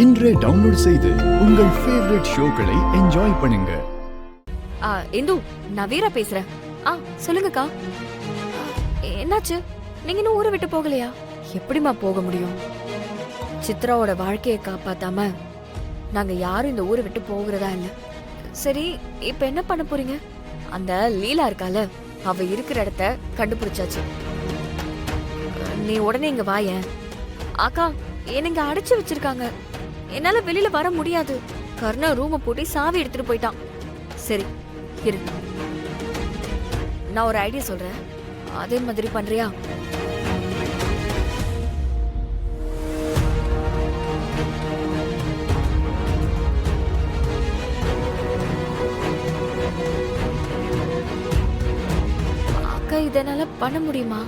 இன்றே டவுன்லோட் செய்து உங்கள் ஃபேவரட் ஷோக்களை என்ஜாய் பண்ணுங்க. இந்து, நான் வீரா பேசுறேன். சொல்லுங்கக்கா. என்னாச்சு? நீங்க இன்னும் ஊரை விட்டு போகலையா? எப்படிமா போக முடியும்? சித்ராவோட வாழ்க்கையை காப்பாத்தாம நாங்க யாரும் இந்த ஊரை விட்டு போகிறதா இல்ல. சரி, இப்ப என்ன பண்ண போறீங்க? அந்த லீலா இருக்கால, அவ இருக்கிற இடத்த கண்டுபிடிச்சாச்சு. நீ உடனே இங்க வாயேன். அக்கா, என்னங்க அடைச்சு வச்சிருக்காங்க. என்னால வெளியில வர முடியாது. கர்ணா ரூம போட்டு சாவி எடுத்துட்டு போயிட்டான். சரி இரு, நான் ஒரு ஐடியா சொல்றேன், அதே மாதிரி பண்றியா? அக்கா, இதனால பண்ண முடியுமா?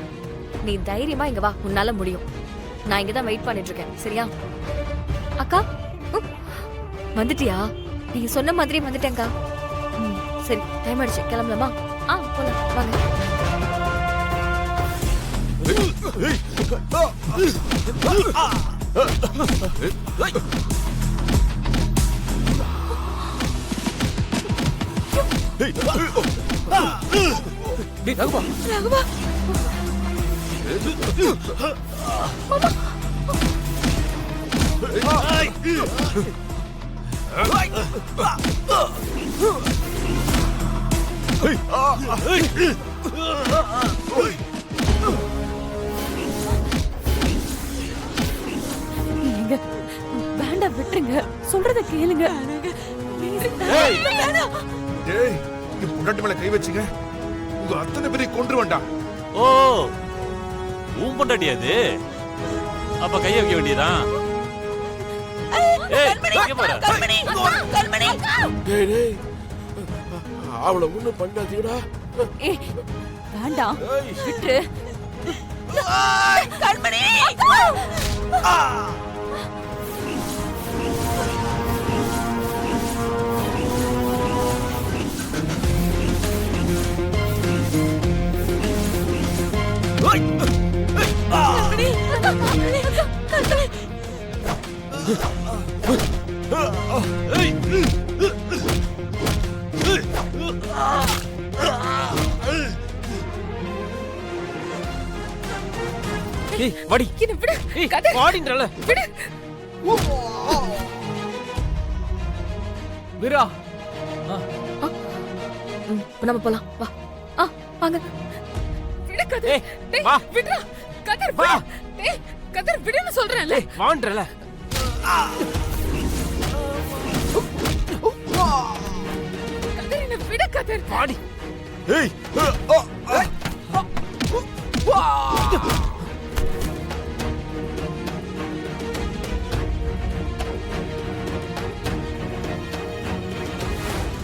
நீ தைரியமா இங்க வா, உன்னால முடியும். நான் இங்கதான் வெயிட் பண்ணிட்டு இருக்கேன், சரியா? அக்கா, வந்துட்டியா? நீங்க சொன்ன மாதிரி வந்துட்டேங்கா. சரி, டைம் ஆயிடுச்சு, கிளம்பலாமா? போலாம் வாங்க. ரகுவா, வேண்டாம், விட்டுருங்க. சொல்றத கேளுங்க. முன்னாடி மேல கை வச்சுங்க, உங்க அத்தனை பேரை கொன்று வேண்டாம். ஓ, உன் பொண்டாட்டி அது? அப்ப கைய வைக்க வேண்டியதான். அவளை ஒண்ணும் பண்ணாதீடா. வேண்டாம், விட்டு. கண்மணி, வீரா, நம்ம போலாம், வா. வாங்க. விடு கதிர். விடுடா கதிர், வா. கதிர், விடுன்னு சொல்றேன்ல. வான்றல. கதிர், என்ன விடு கதிர். வாடி. ஏய்,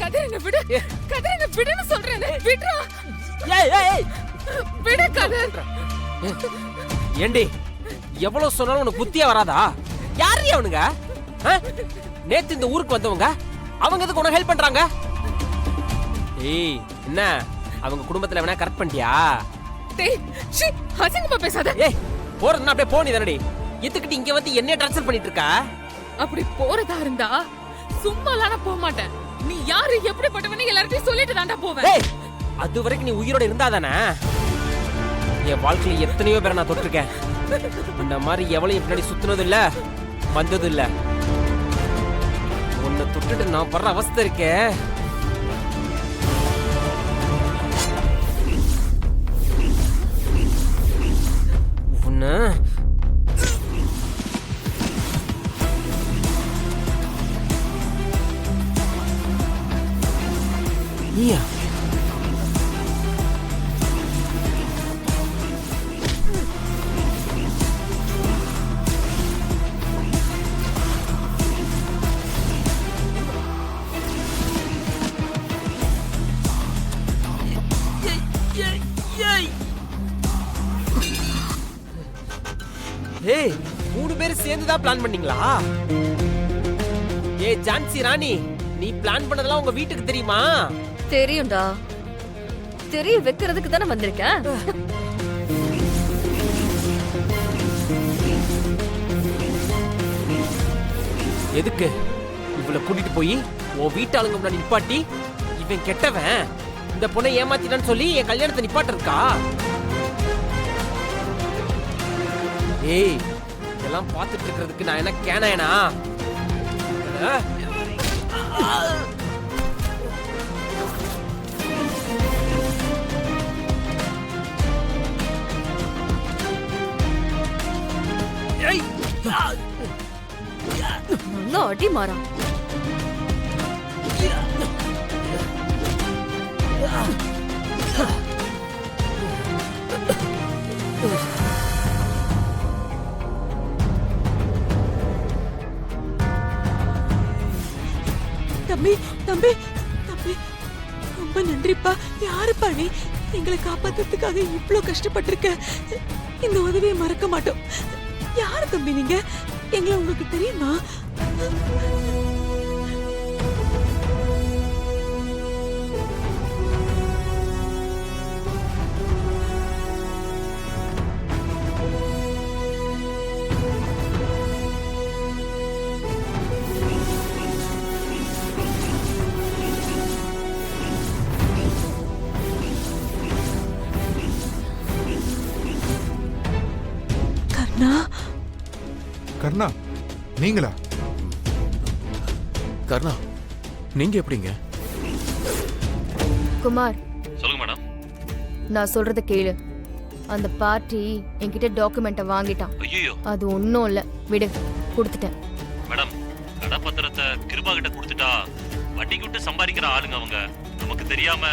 கதிர், என்ன விடு. கதிர், என்ன விடுன்னு சொல்றேன்ல. விடுடா. ஏய், விடு கதிர். ஏண்டி, எவ்வளவு சொன்னாலும் உனக்கு புத்தியா வராதா? யாரு அவனுங்க? நேத்து இந்த ஊருக்கு வந்தவங்க, அவங்க எதுக்கு உனக்கு ஹெல்ப் பண்றாங்க? ஏய், என்ன அவங்க குடும்பத்துல வேணா கரெக்ட் பண்ணிட்டியா? டேய், ஷீ, அசிங்கமா பேசாத. ஏய், போறதுன்னா அப்படியே போ. நீ தானடி எதுக்கிட்டு இங்க வந்து என்ன ட்ரான்ஸ்ஃபர் பண்ணிட்டு இருக்க? அப்படி போறதா இருந்தா சும்மாலாம் போக மாட்டேன். நீ யாரு, எப்படிப்பட்டவனு எல்லார்கிட்டயும் சொல்லிட்டு தாண்டா போவேன். ஏய், அது வரைக்கும் நீ உயிரோட இருந்தாதானே? என் வாழ்க்கையில எத்தனையோ பேரை நான் தொட்டிருக்கேன். இந்த மாதிரி எவ்வளவு பின்னாடி சுத்தினது இல்ல, வந்தது இல்ல. உன்னை தொட்டுட்டு நான் படுற அவஸ்தை இருக்கே. உன்னை நீயா? ஏய், 3 பேர் சேர்ந்து தான் பிளான் பண்ணீங்களா? ஏய் ஜான்சி ராணி, நீ பிளான் பண்ணதெல்லாம் உங்க வீட்டுக்கு தெரியுமா? தெரியும்டா. தெரிய வைக்கிறதுக்கு தானே வந்திருக்கேன். எதுக்கு இவளை கூட்டிட்டு போய் உன் வீட்டாளுங்க முன்னாடி நிப்பாட்டி இவன் கெட்டவன் இந்த பொண்ணை ஏமாத்திட்டான்னு சொல்லி என் கல்யாணத்தை நிப்பாட்ட இருக்கா? ஏய், இதெல்லாம் பார்த்துட்டு இருக்கிறதுக்கு நான் என்ன கேனாயனா? நல்லா அடி மாறா. தம்பி தம்பி தம்பி, ரொம்ப நன்றிப்பா. யாருப்பா நீ? எங்களை காப்பாத்துறதுக்காக இவ்ளோ கஷ்டப்பட்டிருக்க. இந்த உதவியை மறக்க மாட்டோம். யாரு தம்பி நீங்க? எங்களை உங்களுக்கு தெரியுமா? கர்ணா, கர்ணா நீங்களா? கர்ணா நீங்க எப்படிங்க? குமார், சொல்லுங்க மேடம். நான் சொல்றத கேளு. அந்த பார்ட்டி என்கிட்ட டாக்குமெண்ட்டை வாங்கிட்டான். ஐயோ அது ஒன்றும் இல்லை, விடு, கொடுத்துட்டேன். மேடம், கடப்பத்திரத்தை கிருபா கிட்ட கொடுத்துட்டா வட்டிக்கு விட்டு சம்பாதிக்கிற ஆளுங்க அவங்க. நமக்கு தெரியாம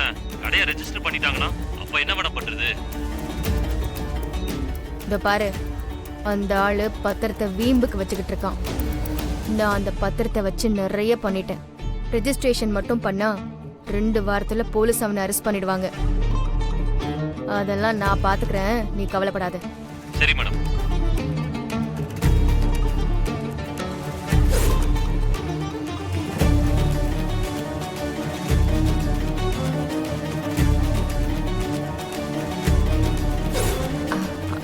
கடையை ரெஜிஸ்டர் பண்ணிட்டாங்கன்னா அப்ப என்ன மேடம் பண்றது? இந்த பாரு, அந்த ஆளு பத்திரத்தை வீம்புக்கு வச்சுக்கிட்டு இருக்கான். நான் அந்த பத்திரத்தை வச்சு நிறைய பண்ணிட்டேன். ரெஜிஸ்ட்ரேஷன் மட்டும் பண்ணா 2 வாரத்துல போலீஸ் அவனை அரெஸ்ட் பண்ணிடுவாங்க. அதெல்லாம் நான் பாத்துக்கிறேன், நீ கவலைப்படாத. சரி மேடம்.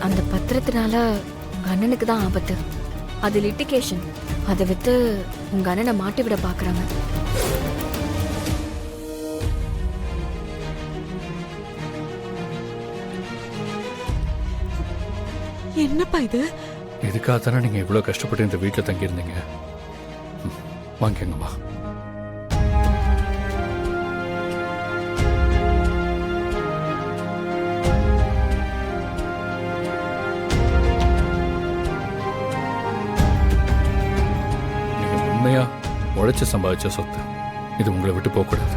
அந்த பத்திரத்தினால உங்க அண்ணனுக்கு தான் ஆபத்து. அது லிட்டிகேஷன். அதை வித்து உங்க அண்ணனை மாட்டி விட பாக்குறாங்க. என்னப்பா இது? இதுக்காக தானே நீங்க இவ்வளவு கஷ்டப்பட்டு இந்த வீட்டில் தங்கியிருந்தீங்க. வாங்கிக்கங்கம்மா. நீங்க உண்மையா உழைச்சு சம்பாதிச்ச சொத்து. இது உங்களை விட்டு போகக்கூடாது.